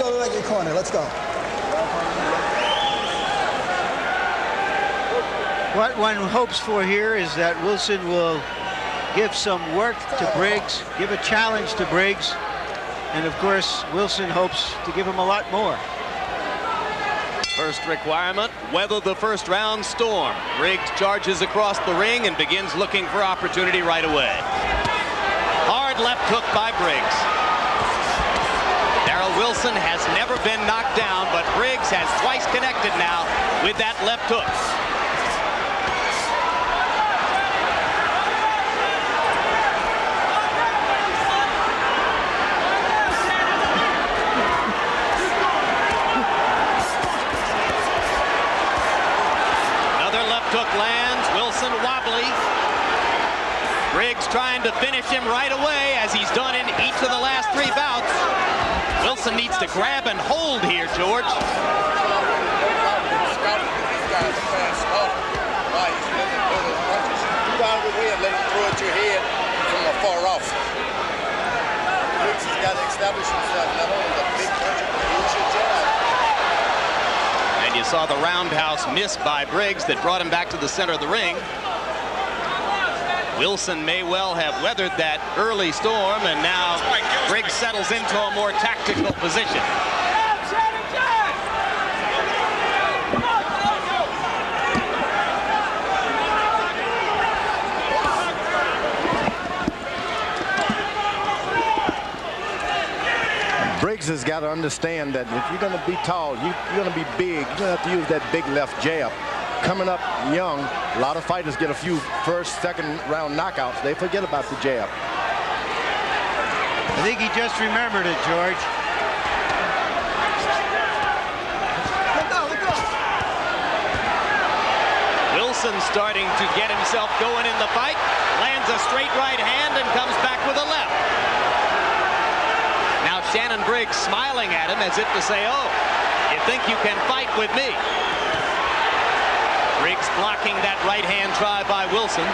other leg in the corner. Let's go. What one hopes for here is that Wilson will give some work to Briggs, give a challenge to Briggs, and of course Wilson hopes to give him a lot more. First requirement, weather the first round storm. Briggs charges across the ring and begins looking for opportunity right away. Hard left hook by Briggs. Darroll Wilson has never been knocked down, but Briggs has twice connected now with that left hook. Hook lands. Wilson wobbly. Briggs trying to finish him right away, as he's done in each of the last 3 bouts. Wilson needs to grab and hold here, George. Briggs has got to establish himself not only the big puncher, but use your jab. You saw the roundhouse miss by Briggs that brought him back to the center of the ring. Wilson may well have weathered that early storm, and now Briggs settles into a more tactical position. Briggs has got to understand that if you're going to be tall, you're going to be big, you're going to have to use that big left jab. Coming up young, a lot of fighters get a few first, second round knockouts. They forget about the jab. I think he just remembered it, George. Wilson starting to get himself going in the fight. Lands a straight right hand and comes back with a left. Now Shannon Briggs smiling at him as if to say, oh, you think you can fight with me? Briggs blocking that right hand try by Wilson.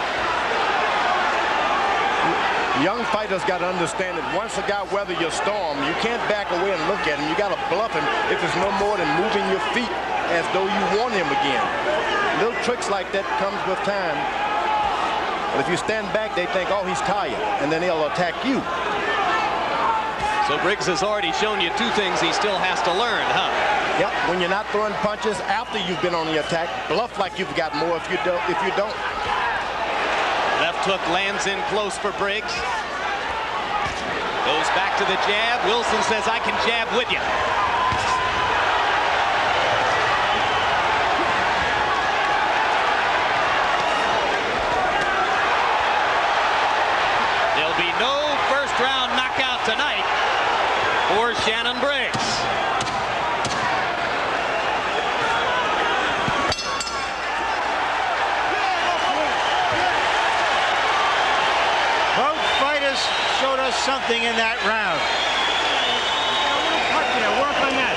Young fighters got to understand that once a guy weather your storm, you can't back away and look at him. You got to bluff him if it's no more than moving your feet as though you want him again. Little tricks like that comes with time. But if you stand back, they think, oh, he's tired, and then they'll attack you. So Briggs has already shown you 2 things he still has to learn, huh? Yep, when you're not throwing punches after you've been on the attack, bluff like you've got more if you don't. Left hook lands in close for Briggs. Goes back to the jab. Wilson says, I can jab with you. There'll be no first round knockout tonight for Shannon Briggs. Both fighters showed us something in that round. Work on that.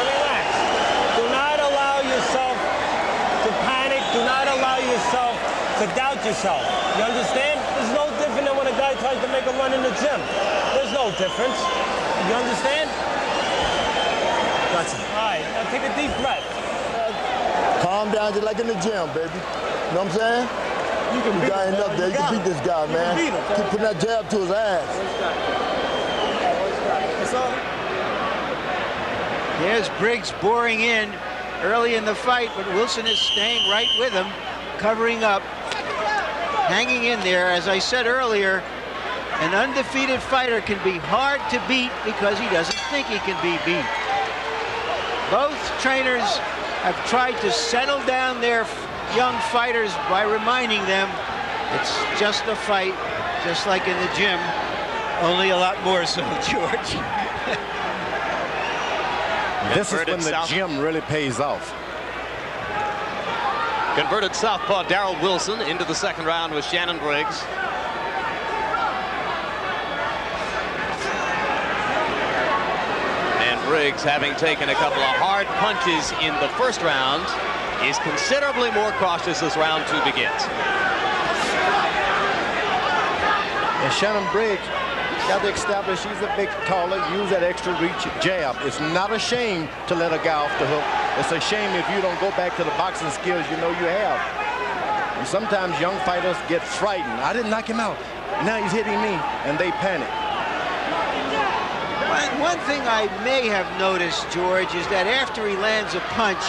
Relax. Do not allow yourself to panic. Do not allow yourself to doubt yourself. You understand? There's no different than when a guy tries to make a run in the gym. There's no difference. You understand? That's it. All right, now take a deep breath. Calm down, just like in the gym, baby. You know what I'm saying? You can beat guy ain't up there. You can beat this guy, man. Keep putting that jab to his ass. There's Briggs boring in early in the fight, but Wilson is staying right with him, covering up, hanging in there. As I said earlier, an undefeated fighter can be hard to beat because he doesn't think he can be beat. Both trainers have tried to settle down their young fighters by reminding them it's just a fight, just like in the gym, only a lot more so, George. This is when the gym really pays off. Converted southpaw Darroll Wilson into the second round with Shannon Briggs. And Briggs, having taken a couple of hard punches in the first round, is considerably more cautious as round 2 begins. And Shannon Briggs got to establish he's a bit taller, use that extra reach jab. It's not a shame to let a guy off the hook. It's a shame if you don't go back to the boxing skills you know you have. And sometimes young fighters get frightened. I didn't knock him out. Now he's hitting me, and they panic. One thing I may have noticed, George, is that after he lands a punch,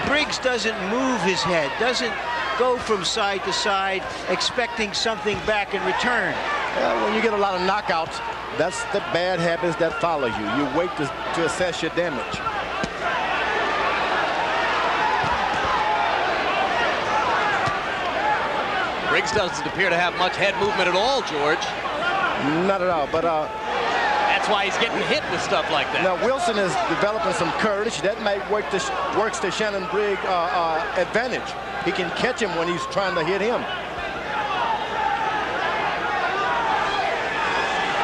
Briggs doesn't move his head, doesn't go from side to side expecting something back in return. When you get a lot of knockouts, that's the bad habits that follow you. You wait to assess your damage. Briggs doesn't appear to have much head movement at all, George. Not at all, but that's why he's getting hit with stuff like that. now Wilson is developing some courage. That might works to Shannon Briggs' advantage. He can catch him when he's trying to hit him.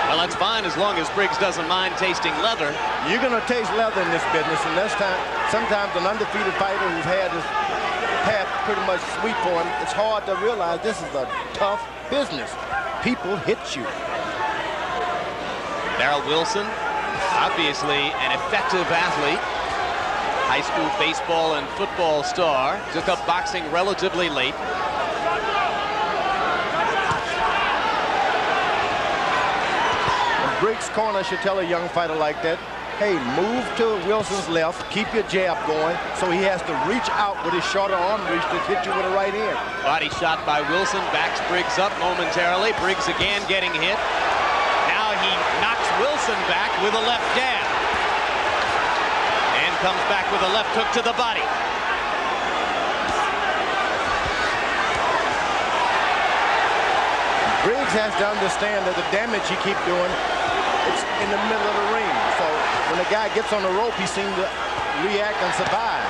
Well, that's fine as long as Briggs doesn't mind tasting leather. You're going to taste leather in this business, and sometimes an undefeated fighter who's had his path pretty much sweet for him, it's hard to realize this is a tough business. People hit you. Darroll Wilson, obviously an effective athlete. High school baseball and football star. Took up boxing relatively late. Briggs' corner should tell a young fighter like that, hey, move to Wilson's left, keep your jab going, so he has to reach out with his shorter arm reach to hit you with a right hand. Body shot by Wilson, backs Briggs up momentarily. Briggs again getting hit. Now he knocks Wilson back with a left jab. And comes back with a left hook to the body. Briggs has to understand that the damage he keeps doing, it's in the middle of the ring. So when the guy gets on the rope, he seems to react and survive.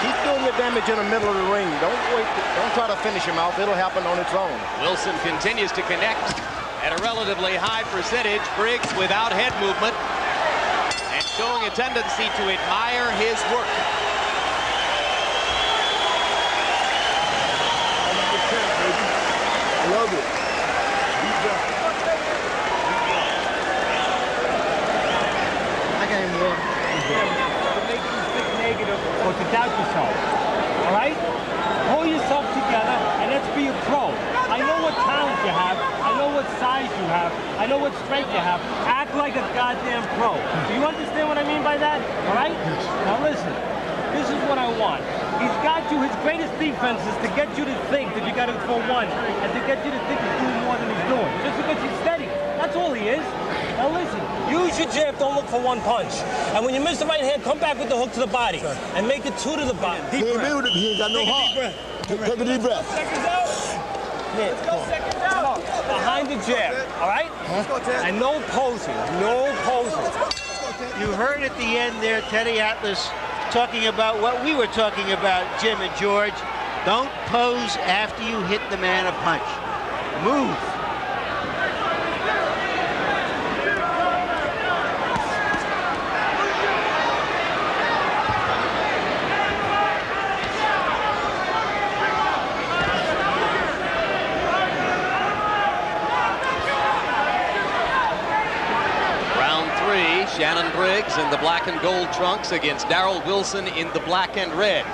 Keep doing your damage in the middle of the ring. Don't wait. Don't try to finish him off. It'll happen on its own. Wilson continues to connect at a relatively high percentage. Briggs without head movement and showing a tendency to admire his work. Love it. I got him more. To make you think negative or to doubt yourself. All right? Pull yourself together and let's be a pro. I know what talent you have. I know what size you have. I know what strength you have. Act like a goddamn pro. Do you understand what I mean by that? All right? Now listen. This is what I want. He's got you, his greatest defense is to get you to think that you got him for one, and to get you to think he's doing more than he's doing. Just because he's steady. That's all he is. Now listen, use your jab, don't look for one punch. And when you miss the right hand, come back with the hook to the body. And make it two to the body. Deep breath. He ain't got no heart. Take a deep breath. Seconds out. Let's go, seconds out. Behind the jab, all right? And no posing, no posing. You heard at the end there Teddy Atlas talking about what we were talking about, Jim and George. Don't pose after you hit the man a punch. Move. Shannon Briggs in the black and gold trunks against Darroll Wilson in the black and red.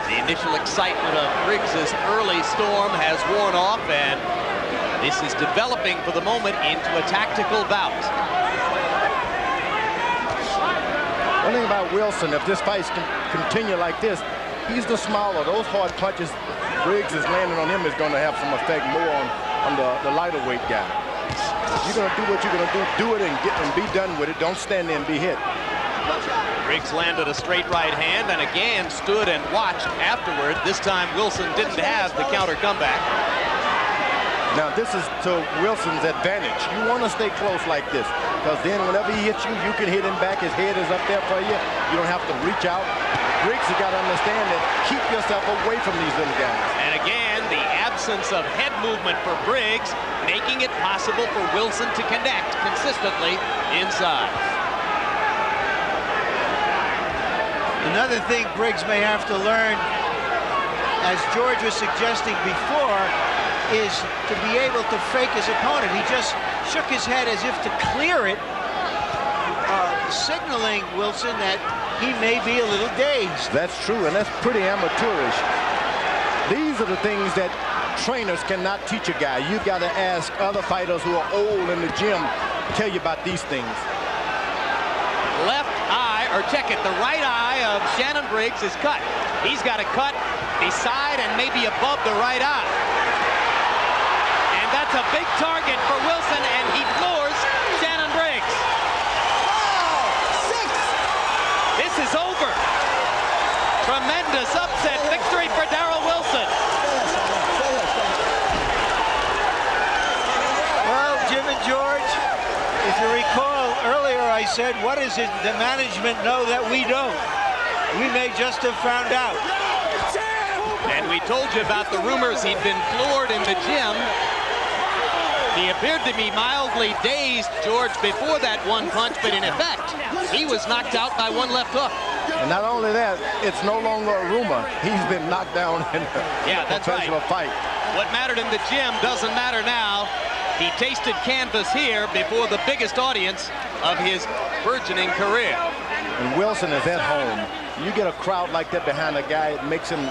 The initial excitement of Briggs' early storm has worn off, and this is developing for the moment into a tactical bout. One thing about Wilson, if this fight can continue like this, he's the smaller. Those hard punches Briggs is landing on him is going to have some effect more on the lighter weight guy. You're going to do what you're going to do it and be done with it. Don't stand there and be hit. Briggs landed a straight right hand and again stood and watched afterward. This time Wilson didn't have the counter comeback. Now this is to Wilson's advantage. You want to stay close like this, because then whenever he hits you, you can hit him back. His head is up there for you. You don't have to reach out. Briggs has got to understand that. Keep yourself away from these little guys. And again, the absence of head movement for Briggs, making it possible for Wilson to connect consistently inside. Another thing Briggs may have to learn, as George was suggesting before, is to be able to fake his opponent. He just shook his head as if to clear it, signaling Wilson that he may be a little dazed. That's true, and that's pretty amateurish. These are the things that trainers cannot teach a guy. You've got to ask other fighters who are old in the gym to tell you about these things. Left eye, or check it, the right eye of Shannon Briggs is cut. He's got a cut beside and maybe above the right eye. And that's a big target for Wilson, and he floors Shannon Briggs. This is over. Tremendous upset victory for Darroll Wilson. Well, Jim and George, if you recall earlier, I said, what is it the management know that we don't? We may just have found out. And we told you about the rumors he'd been floored in the gym. He appeared to be mildly dazed, George, before that one punch, but in effect, he was knocked out by one left hook. And not only that, it's no longer a rumor. He's been knocked down in a professional fight. What mattered in the gym doesn't matter now. He tasted canvas here before the biggest audience of his burgeoning career. And Wilson is at home. You get a crowd like that behind a guy, it makes him...